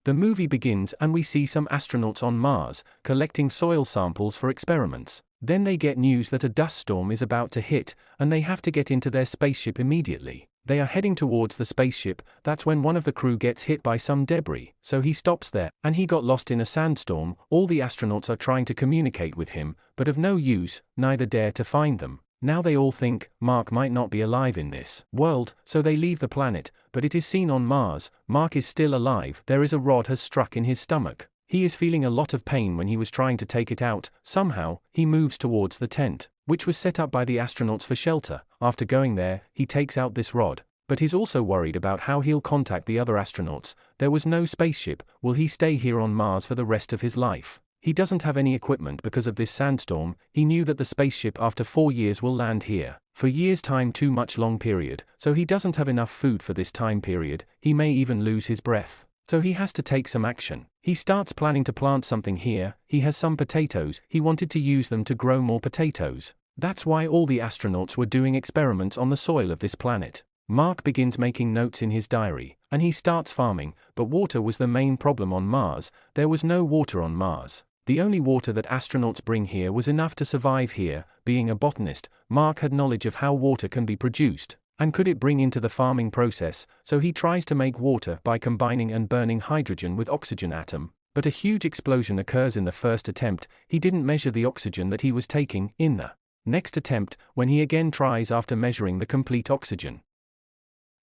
The movie begins and we see some astronauts on Mars, collecting soil samples for experiments. Then they get news that a dust storm is about to hit, and they have to get into their spaceship immediately. They are heading towards the spaceship. That's when one of the crew gets hit by some debris, so he stops there, and he got lost in a sandstorm. All the astronauts are trying to communicate with him, but of no use, neither dare to find them. Now they all think Mark might not be alive in this world, so they leave the planet, but it is seen on Mars. Mark is still alive. There is a rod has struck in his stomach. He is feeling a lot of pain when he was trying to take it out. Somehow, he moves towards the tent, which was set up by the astronauts for shelter. After going there, he takes out this rod. But he's also worried about how he'll contact the other astronauts. There was no spaceship. Will he stay here on Mars for the rest of his life? He doesn't have any equipment because of this sandstorm. He knew that the spaceship after 4 years will land here. For years time too much long period, so he doesn't have enough food for this time period. He may even lose his breath. So he has to take some action. He starts planning to plant something here. He has some potatoes. He wanted to use them to grow more potatoes. That's why all the astronauts were doing experiments on the soil of this planet. Mark begins making notes in his diary, and he starts farming, but water was the main problem on Mars. There was no water on Mars. The only water that astronauts bring here was enough to survive here. Being a botanist, Mark had knowledge of how water can be produced, and could it bring into the farming process, so he tries to make water by combining and burning hydrogen with oxygen atom. But a huge explosion occurs in the first attempt. He didn't measure the oxygen that he was taking in the next attempt, when he again tries after measuring the complete oxygen.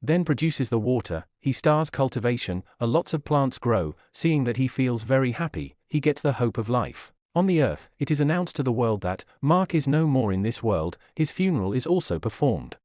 Then produces the water. He starts cultivation, lots of plants grow. Seeing that, he feels very happy. He gets the hope of life. On the Earth, it is announced to the world that Mark is no more in this world. His funeral is also performed.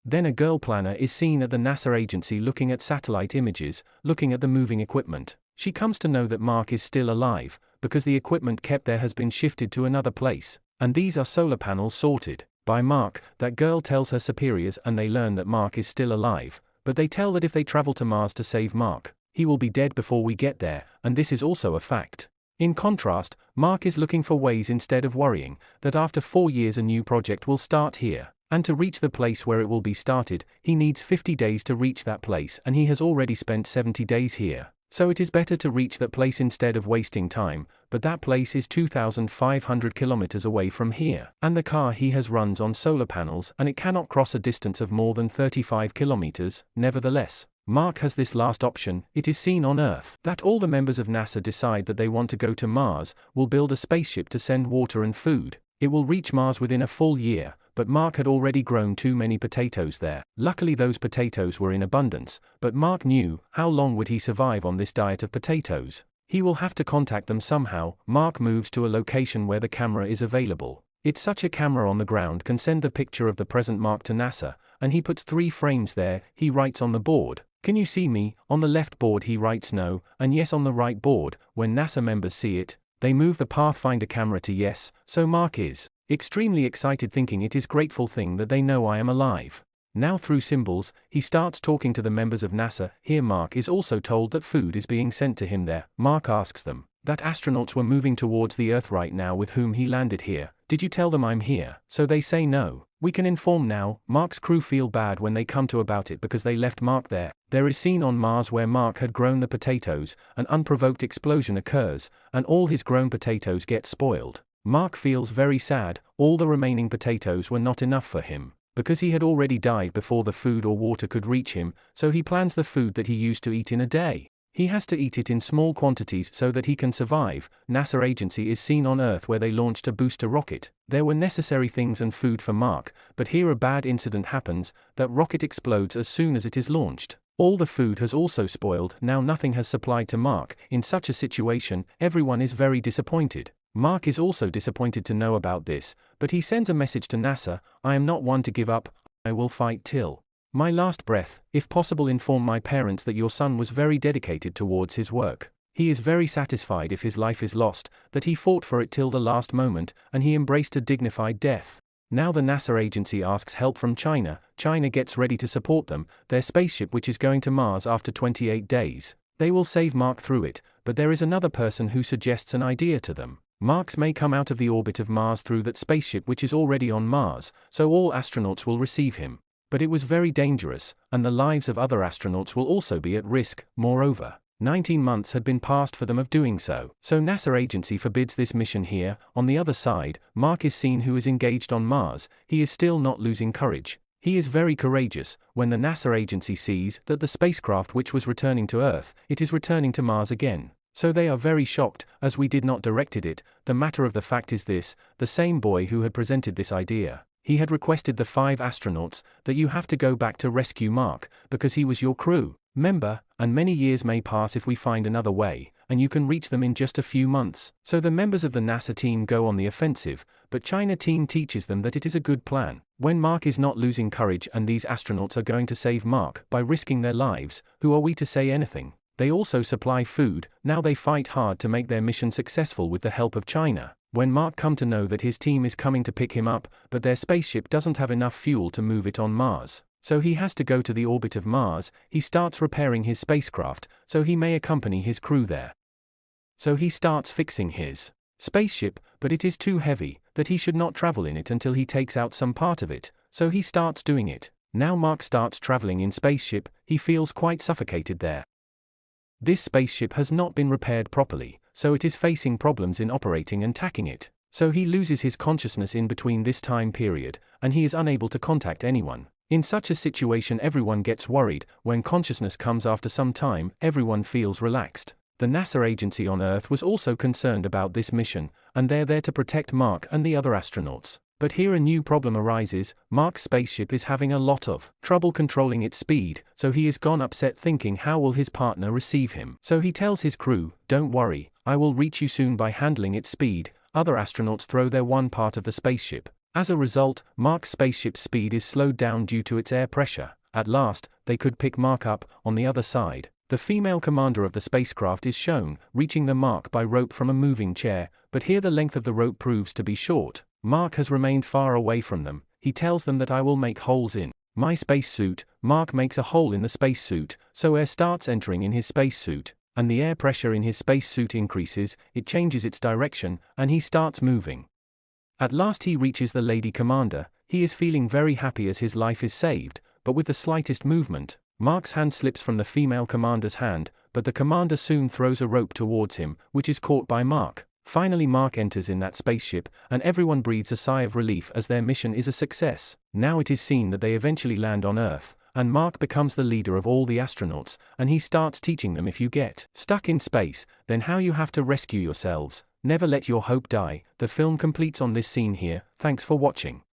Then a girl planner is seen at the NASA agency looking at satellite images, looking at the moving equipment. She comes to know that Mark is still alive, because the equipment kept there has been shifted to another place, and these are solar panels sorted by Mark. That girl tells her superiors and they learn that Mark is still alive, but they tell that if they travel to Mars to save Mark, he will be dead before we get there, and this is also a fact. In contrast, Mark is looking for ways instead of worrying that after 4 years a new project will start here. And to reach the place where it will be started, he needs 50 days to reach that place, and he has already spent 70 days here. So it is better to reach that place instead of wasting time, but that place is 2,500 kilometers away from here. And the car he has runs on solar panels, and it cannot cross a distance of more than 35 kilometers. Nevertheless, Mark has this last option. It is seen on Earth that all the members of NASA decide that they want to go to Mars, will build a spaceship to send water and food. It will reach Mars within a full year. But Mark had already grown too many potatoes there. Luckily those potatoes were in abundance, but Mark knew, how long would he survive on this diet of potatoes? He will have to contact them somehow. Mark moves to a location where the camera is available. It's such a camera on the ground can send the picture of the present Mark to NASA, and he puts 3 frames there. He writes on the board, "Can you see me?" On the left board he writes no, and yes on the right board. When NASA members see it, they move the Pathfinder camera to yes, so Mark is extremely excited, thinking it is grateful thing that they know I am alive. Now through symbols, he starts talking to the members of NASA. Here Mark is also told that food is being sent to him there. Mark asks them that astronauts were moving towards the Earth right now with whom he landed here. Did you tell them I'm here? So they say no. We can inform now. Mark's crew feel bad when they come to about it because they left Mark there. There is seen on Mars where Mark had grown the potatoes. An unprovoked explosion occurs, and all his grown potatoes get spoiled. Mark feels very sad. All the remaining potatoes were not enough for him, because he had already died before the food or water could reach him, so he plans the food that he used to eat in a day. He has to eat it in small quantities so that he can survive. NASA agency is seen on Earth where they launched a booster rocket. There were necessary things and food for Mark, but here a bad incident happens. That rocket explodes as soon as it is launched. All the food has also spoiled. Now nothing has supplied to Mark. In such a situation, everyone is very disappointed. Mark is also disappointed to know about this, but he sends a message to NASA, "I am not one to give up. I will fight till my last breath. If possible, inform my parents that your son was very dedicated towards his work. He is very satisfied if his life is lost, that he fought for it till the last moment, and he embraced a dignified death." Now the NASA agency asks help from China. China gets ready to support them, their spaceship which is going to Mars after 28 days. They will save Mark through it, but there is another person who suggests an idea to them. Mark may come out of the orbit of Mars through that spaceship which is already on Mars, so all astronauts will receive him. But it was very dangerous, and the lives of other astronauts will also be at risk. Moreover, 19 months had been passed for them of doing so. So NASA agency forbids this mission here. On the other side, Mark is seen who is engaged on Mars. He is still not losing courage. He is very courageous. When the NASA agency sees that the spacecraft which was returning to Earth, it is returning to Mars again. So they are very shocked, as we did not directed it. The matter of the fact is this: the same boy who had presented this idea, he had requested the 5 astronauts that you have to go back to rescue Mark, because he was your crew member, and many years may pass if we find another way, and you can reach them in just a few months. So the members of the NASA team go on the offensive, but China team teaches them that it is a good plan. When Mark is not losing courage and these astronauts are going to save Mark by risking their lives, who are we to say anything? They also supply food. Now they fight hard to make their mission successful with the help of China. When Mark come to know that his team is coming to pick him up, but their spaceship doesn't have enough fuel to move it on Mars, so he has to go to the orbit of Mars. He starts repairing his spacecraft, so he may accompany his crew there. So he starts fixing his spaceship, but it is too heavy, that he should not travel in it until he takes out some part of it, so he starts doing it. Now Mark starts traveling in spaceship. He feels quite suffocated there. This spaceship has not been repaired properly, so it is facing problems in operating and tacking it. So he loses his consciousness in between this time period, and he is unable to contact anyone. In such a situation everyone gets worried. When consciousness comes after some time, everyone feels relaxed. The NASA agency on Earth was also concerned about this mission, and they're there to protect Mark and the other astronauts. But here a new problem arises. Mark's spaceship is having a lot of trouble controlling its speed, so he is gone upset thinking how will his partner receive him. So he tells his crew, "Don't worry, I will reach you soon by handling its speed." Other astronauts throw their one part of the spaceship. As a result, Mark's spaceship's speed is slowed down due to its air pressure. At last, they could pick Mark up. On the other side, the female commander of the spacecraft is shown reaching the Mark by rope from a moving chair, but here the length of the rope proves to be short. Mark has remained far away from them. He tells them that I will make holes in my spacesuit. Mark makes a hole in the spacesuit, so air starts entering in his spacesuit, and the air pressure in his spacesuit increases. It changes its direction, and he starts moving. At last he reaches the lady commander. He is feeling very happy as his life is saved, but with the slightest movement, Mark's hand slips from the female commander's hand, but the commander soon throws a rope towards him, which is caught by Mark. Finally Mark enters in that spaceship, and everyone breathes a sigh of relief as their mission is a success. Now it is seen that they eventually land on Earth, and Mark becomes the leader of all the astronauts, and he starts teaching them if you get stuck in space, then how you have to rescue yourselves. Never let your hope die. The film completes on this scene here. Thanks for watching.